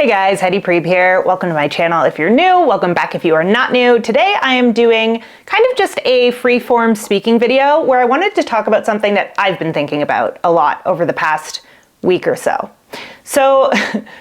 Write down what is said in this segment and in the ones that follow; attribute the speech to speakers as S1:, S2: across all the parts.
S1: Hey guys, Heidi Preeb here. Welcome to my channel if you're new. Welcome back if you are not new. Today I am doing kind of just a free-form speaking video where I wanted to talk about something that I've been thinking about a lot over the past week or so. So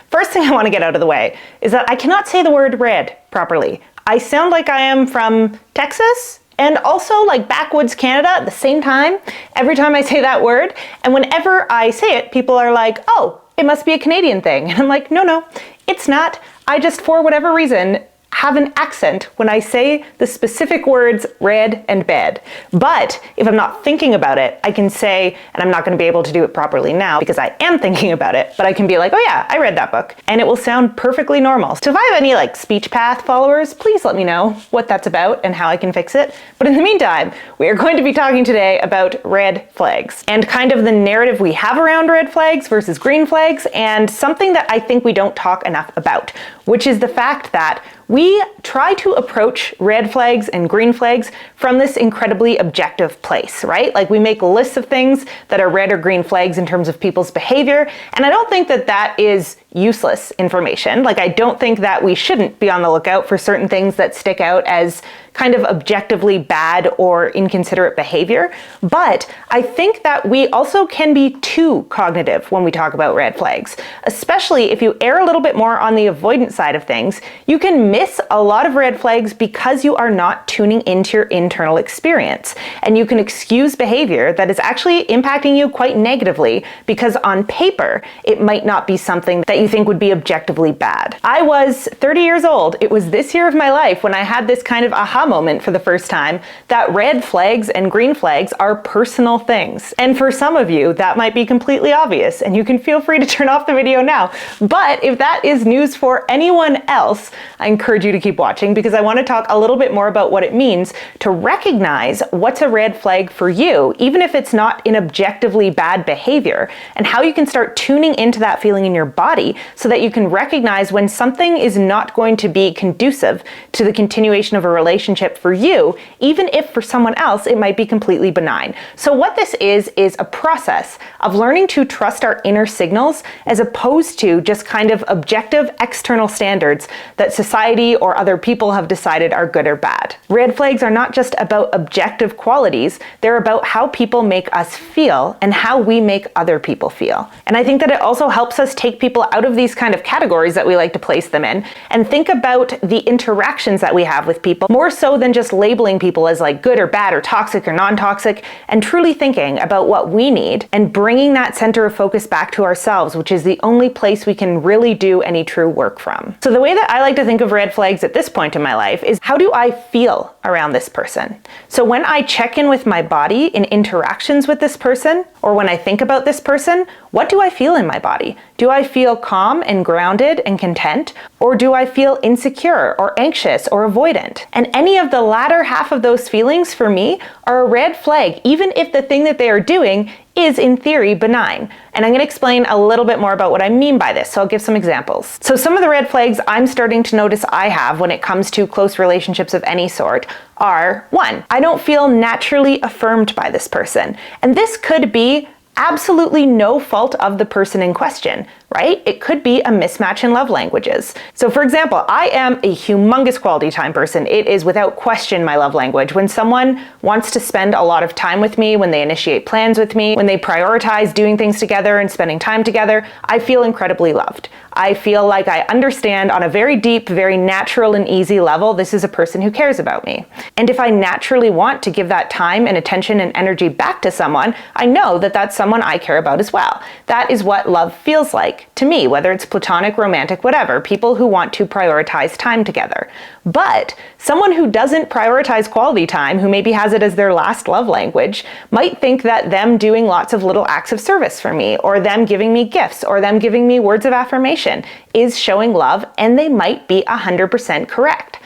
S1: first thing I want to get out of the way is that I cannot say the word red properly. I sound like I am from Texas and also like backwoods Canada at the same time every time I say that word. And whenever I say it, people are like, oh, it must be a Canadian thing. And I'm like, no, it's not. I just, for whatever reason, have an accent when I say the specific words red and bed. But if I'm not thinking about it, I can say, and I'm not going to be able to do it properly now because I am thinking about it, but I can be like, oh yeah, I read that book, and it will sound perfectly normal. So if I have any like speech path followers, please let me know what that's about and how I can fix it. But in the meantime, we are going to be talking today about red flags and kind of the narrative we have around red flags versus green flags, and something that I think we don't talk enough about, which is the fact that we try to approach red flags and green flags from this incredibly objective place, right? Like we make lists of things that are red or green flags in terms of people's behavior. And I don't think that that is useless information. Like I don't think that we shouldn't be on the lookout for certain things that stick out as kind of objectively bad or inconsiderate behavior. But I think that we also can be too cognitive when we talk about red flags, especially if you err a little bit more on the avoidance side of things. You can miss a lot of red flags because you are not tuning into your internal experience. And you can excuse behavior that is actually impacting you quite negatively because on paper, it might not be something that you think would be objectively bad. I was 30 years old. It was this year of my life when I had this kind of aha moment for the first time that red flags and green flags are personal things. And for some of you, that might be completely obvious, and you can feel free to turn off the video now. But if that is news for anyone else, I encourage you to keep watching because I want to talk a little bit more about what it means to recognize what's a red flag for you, even if it's not an objectively bad behavior, and how you can start tuning into that feeling in your body so that you can recognize when something is not going to be conducive to the continuation of a relationship for you, even if for someone else it might be completely benign. So what this is a process of learning to trust our inner signals as opposed to just kind of objective external standards that society or other people have decided are good or bad. Red flags are not just about objective qualities, they're about how people make us feel and how we make other people feel. And I think that it also helps us take people out of these kind of categories that we like to place them in and think about the interactions that we have with people more so than just labeling people as like good or bad or toxic or non-toxic, and truly thinking about what we need and bringing that center of focus back to ourselves, which is the only place we can really do any true work from. So the way that I like to think of red flags at this point in my life is, how do I feel around this person? So when I check in with my body in interactions with this person, or when I think about this person, what do I feel in my body? Do I feel calm and grounded and content? Or do I feel insecure or anxious or avoidant? And any of the latter half of those feelings for me are a red flag, even if the thing that they are doing is in theory benign. And I'm going to explain a little bit more about what I mean by this. So I'll give some examples. So some of the red flags I'm starting to notice I have when it comes to close relationships of any sort are, 1, I don't feel naturally affirmed by this person. And this could be absolutely no fault of the person in question, right? It could be a mismatch in love languages. So for example, I am a humongous quality time person. It is without question my love language. When someone wants to spend a lot of time with me, when they initiate plans with me, when they prioritize doing things together and spending time together, I feel incredibly loved. I feel like I understand on a very deep, very natural and easy level, this is a person who cares about me. And if I naturally want to give that time and attention and energy back to someone, I know that that's someone I care about as well. That is what love feels like to me, whether it's platonic, romantic, whatever, people who want to prioritize time together. But someone who doesn't prioritize quality time, who maybe has it as their last love language, might think that them doing lots of little acts of service for me, or them giving me gifts, or them giving me words of affirmation is showing love, and they might be 100% correct.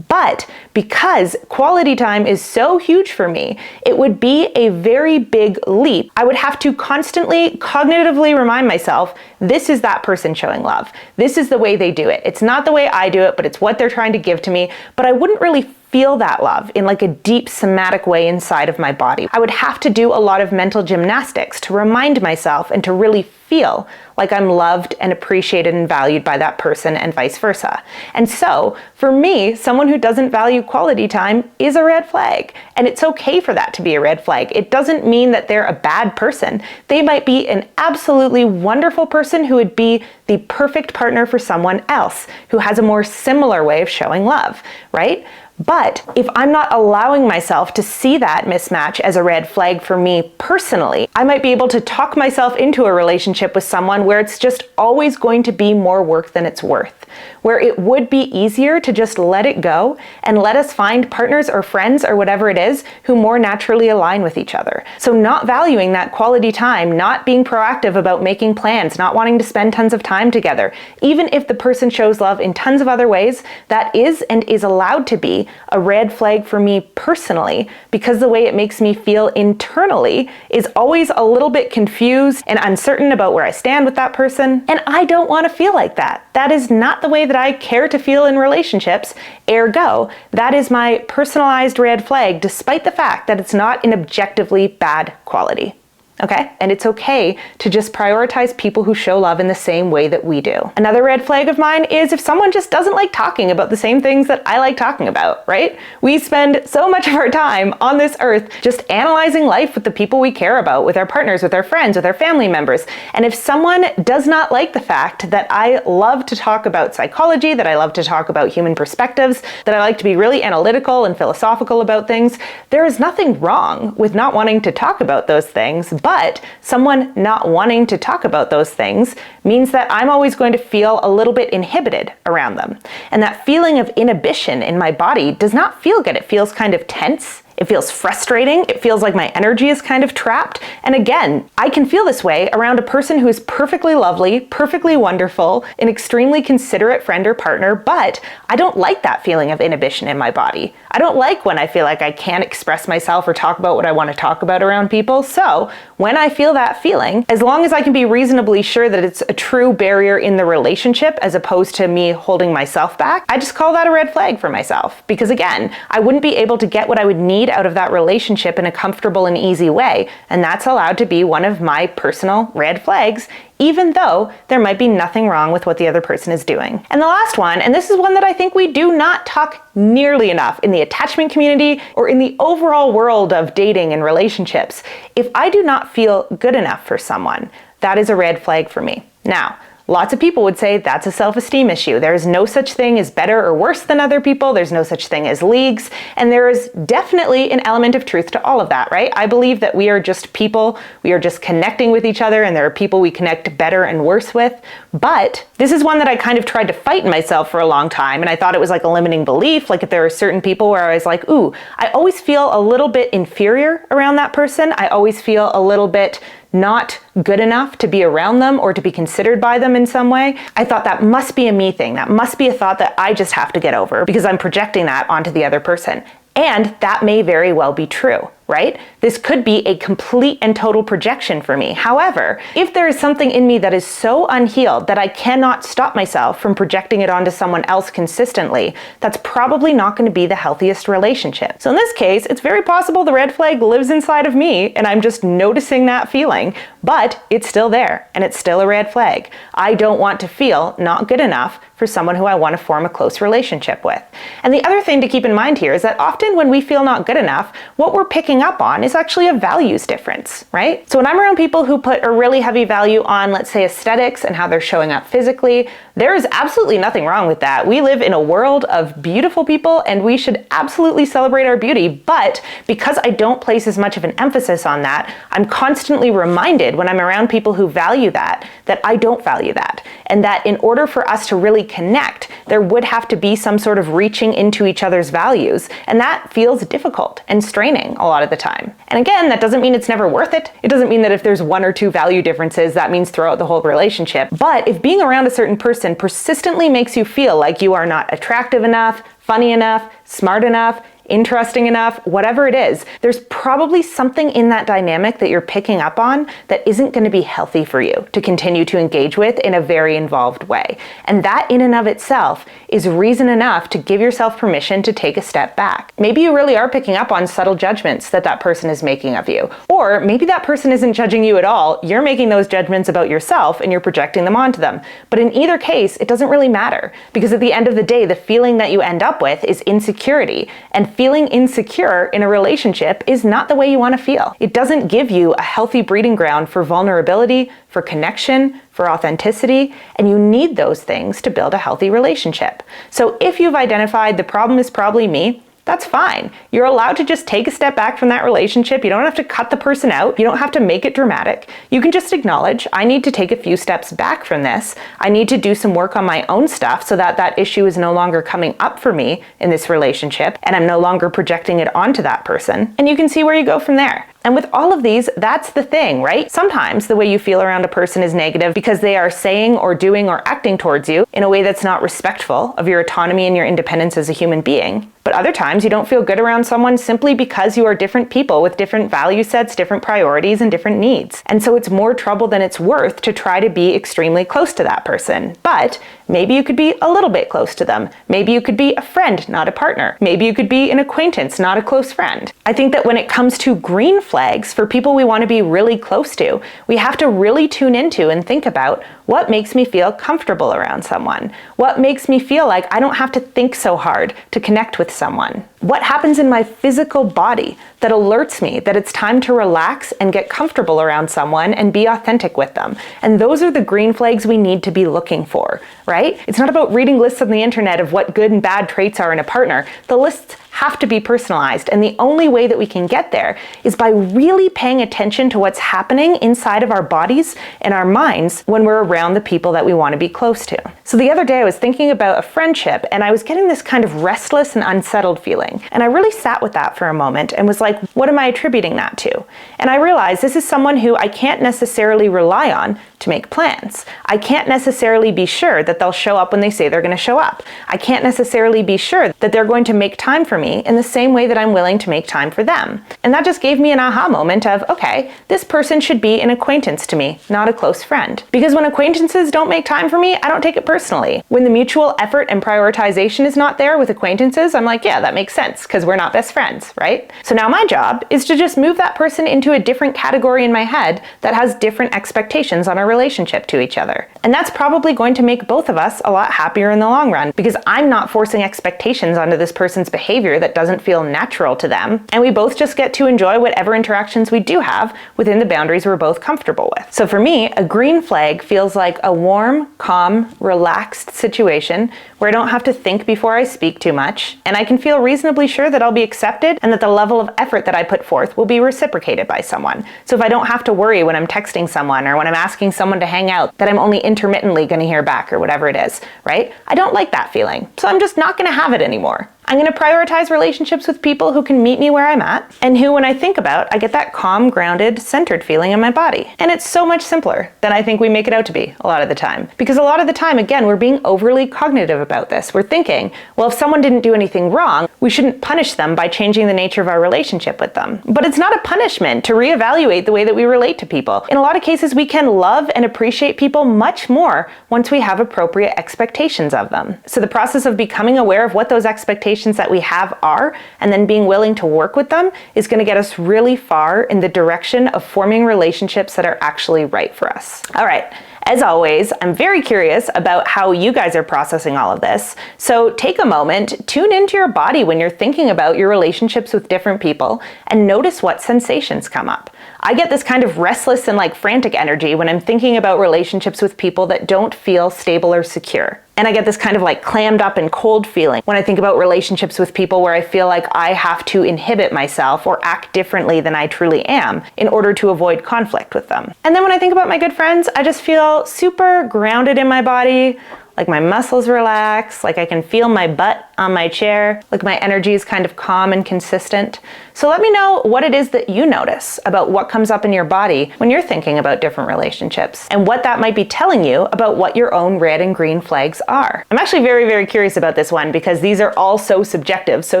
S1: But because quality time is so huge for me, it would be a very big leap. I would have to constantly cognitively remind myself, this is that person showing love. This is the way they do it. It's not the way I do it, but it's what they're trying to give to me. But I wouldn't really feel that love in like a deep somatic way inside of my body. I would have to do a lot of mental gymnastics to remind myself and to really feel like I'm loved and appreciated and valued by that person, and vice versa. And so, for me, someone who doesn't value quality time is a red flag. And it's okay for that to be a red flag. It doesn't mean that they're a bad person. They might be an absolutely wonderful person who would be the perfect partner for someone else who has a more similar way of showing love, right? But if I'm not allowing myself to see that mismatch as a red flag for me personally, I might be able to talk myself into a relationship with someone where it's just always going to be more work than it's worth, where it would be easier to just let it go and let us find partners or friends or whatever it is who more naturally align with each other. So not valuing that quality time, not being proactive about making plans, not wanting to spend tons of time together, even if the person shows love in tons of other ways, that is and is allowed to be a red flag for me personally, because the way it makes me feel internally is always a little bit confused and uncertain about where I stand with that person. And I don't want to feel like that. That is not the way that I care to feel in relationships. Ergo, that is my personalized red flag, despite the fact that it's not an objectively bad quality. Okay? And it's okay to just prioritize people who show love in the same way that we do. Another red flag of mine is if someone just doesn't like talking about the same things that I like talking about, right? We spend so much of our time on this earth just analyzing life with the people we care about, with our partners, with our friends, with our family members. And if someone does not like the fact that I love to talk about psychology, that I love to talk about human perspectives, that I like to be really analytical and philosophical about things, there is nothing wrong with not wanting to talk about those things, but someone not wanting to talk about those things means that I'm always going to feel a little bit inhibited around them. And that feeling of inhibition in my body does not feel good. It feels kind of tense. It feels frustrating. It feels like my energy is kind of trapped. And again, I can feel this way around a person who is perfectly lovely, perfectly wonderful, an extremely considerate friend or partner, but I don't like that feeling of inhibition in my body. I don't like when I feel like I can't express myself or talk about what I want to talk about around people. So when I feel that feeling, as long as I can be reasonably sure that it's a true barrier in the relationship as opposed to me holding myself back, I just call that a red flag for myself. Because again, I wouldn't be able to get what I would need out of that relationship in a comfortable and easy way. And that's allowed to be one of my personal red flags, even though there might be nothing wrong with what the other person is doing. And the last one, and this is one that I think we do not talk nearly enough in the attachment community or in the overall world of dating and relationships. If I do not feel good enough for someone, that is a red flag for me. Now, lots of people would say that's a self-esteem issue. There is no such thing as better or worse than other people. There's no such thing as leagues. And there is definitely an element of truth to all of that, right? I believe that we are just people. We are just connecting with each other, and there are people we connect better and worse with. But this is one that I kind of tried to fight in myself for a long time. And I thought it was like a limiting belief. Like if there are certain people where I was like, ooh, I always feel a little bit inferior around that person. I always feel a little bit not good enough to be around them or to be considered by them in some way. I thought that must be a me thing. That must be a thought that I just have to get over because I'm projecting that onto the other person. And that may very well be true, right? This could be a complete and total projection for me. However, if there is something in me that is so unhealed that I cannot stop myself from projecting it onto someone else consistently, that's probably not going to be the healthiest relationship. So in this case, it's very possible the red flag lives inside of me and I'm just noticing that feeling, but it's still there and it's still a red flag. I don't want to feel not good enough for someone who I want to form a close relationship with. And the other thing to keep in mind here is that often when we feel not good enough, what we're picking up on is actually a values difference, right? So when I'm around people who put a really heavy value on, let's say, aesthetics and how they're showing up physically, there is absolutely nothing wrong with that. We live in a world of beautiful people and we should absolutely celebrate our beauty. But because I don't place as much of an emphasis on that, I'm constantly reminded when I'm around people who value that I don't value that. And that in order for us to really connect, there would have to be some sort of reaching into each other's values. And that feels difficult and straining a lot of the time. And again, that doesn't mean it's never worth it. It doesn't mean that if there's one or two value differences, that means throw out the whole relationship. But if being around a certain person persistently makes you feel like you are not attractive enough, funny enough, smart enough, interesting enough, whatever it is, there's probably something in that dynamic that you're picking up on that isn't going to be healthy for you to continue to engage with in a very involved way. And that in and of itself is reason enough to give yourself permission to take a step back. Maybe you really are picking up on subtle judgments that that person is making of you. Or maybe that person isn't judging you at all, you're making those judgments about yourself and you're projecting them onto them. But in either case, it doesn't really matter, because at the end of the day, the feeling that you end up with is insecurity. And feeling insecure in a relationship is not the way you want to feel. It doesn't give you a healthy breeding ground for vulnerability, for connection, for authenticity, and you need those things to build a healthy relationship. So if you've identified the problem is probably me, that's fine. You're allowed to just take a step back from that relationship. You don't have to cut the person out. You don't have to make it dramatic. You can just acknowledge, I need to take a few steps back from this. I need to do some work on my own stuff so that that issue is no longer coming up for me in this relationship, and I'm no longer projecting it onto that person. And you can see where you go from there. And with all of these, that's the thing, right? Sometimes the way you feel around a person is negative because they are saying or doing or acting towards you in a way that's not respectful of your autonomy and your independence as a human being. But other times you don't feel good around someone simply because you are different people with different value sets, different priorities, and different needs. And so it's more trouble than it's worth to try to be extremely close to that person. But maybe you could be a little bit close to them. Maybe you could be a friend, not a partner. Maybe you could be an acquaintance, not a close friend. I think that when it comes to green flags for people we want to be really close to, we have to really tune into and think about what makes me feel comfortable around someone? What makes me feel like I don't have to think so hard to connect with someone? What happens in my physical body that alerts me that it's time to relax and get comfortable around someone and be authentic with them? And those are the green flags we need to be looking for, right? It's not about reading lists on the internet of what good and bad traits are in a partner. The lists have to be personalized, and the only way that we can get there is by really paying attention to what's happening inside of our bodies and our minds when we're around the people that we want to be close to. So the other day I was thinking about a friendship, and I was getting this kind of restless and unsettled feeling, and I really sat with that for a moment and was like, what am I attributing that to? And I realized this is someone who I can't necessarily rely on to make plans. I can't necessarily be sure that they'll show up when they say they're going to show up. I can't necessarily be sure that they're going to make time for me in the same way that I'm willing to make time for them. And that just gave me an aha moment of, okay, this person should be an acquaintance to me, not a close friend. Because when acquaintances don't make time for me, I don't take it personally. When the mutual effort and prioritization is not there with acquaintances, I'm like, yeah, that makes sense because we're not best friends, right? So now my job is to just move that person into a different category in my head that has different expectations on our relationship to each other. And that's probably going to make both of us a lot happier in the long run, because I'm not forcing expectations onto this person's behavior that doesn't feel natural to them, and we both just get to enjoy whatever interactions we do have within the boundaries we're both comfortable with. So for me, a green flag feels like a warm, calm, relaxed situation where I don't have to think before I speak too much, and I can feel reasonably sure that I'll be accepted and that the level of effort that I put forth will be reciprocated by someone. So if I don't have to worry when I'm texting someone or when I'm asking someone to hang out that I'm only intermittently going to hear back or whatever it is, right? I don't like that feeling, so I'm just not going to have it anymore. I'm going to prioritize relationships with people who can meet me where I'm at, and who, when I think about, I get that calm, grounded, centered feeling in my body. And it's so much simpler than I think we make it out to be a lot of the time. Because a lot of the time, again, we're being overly cognitive about this. We're thinking, well, if someone didn't do anything wrong, we shouldn't punish them by changing the nature of our relationship with them. But it's not a punishment to reevaluate the way that we relate to people. In a lot of cases, we can love and appreciate people much more once we have appropriate expectations of them. So the process of becoming aware of what those expectations that we have are, and then being willing to work with them, is going to get us really far in the direction of forming relationships that are actually right for us. All right. As always, I'm very curious about how you guys are processing all of this. So take a moment, tune into your body when you're thinking about your relationships with different people, and notice what sensations come up. I get this kind of restless and frantic energy when I'm thinking about relationships with people that don't feel stable or secure. And I get this kind of clammed up and cold feeling when I think about relationships with people where I feel like I have to inhibit myself or act differently than I truly am in order to avoid conflict with them. And then when I think about my good friends, I just feel super grounded in my body, like my muscles relax, like I can feel my butt on my chair, like my energy is kind of calm and consistent. So let me know what it is that you notice about what comes up in your body when you're thinking about different relationships, and what that might be telling you about what your own red and green flags are. I'm actually very, very curious about this one because these are all so subjective, so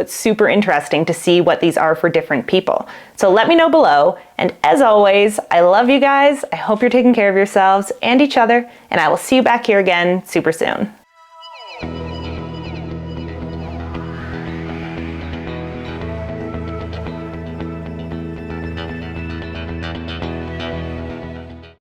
S1: it's super interesting to see what these are for different people. So let me know below, and as always, I love you guys, I hope you're taking care of yourselves and each other, and I will see you back here again super soon.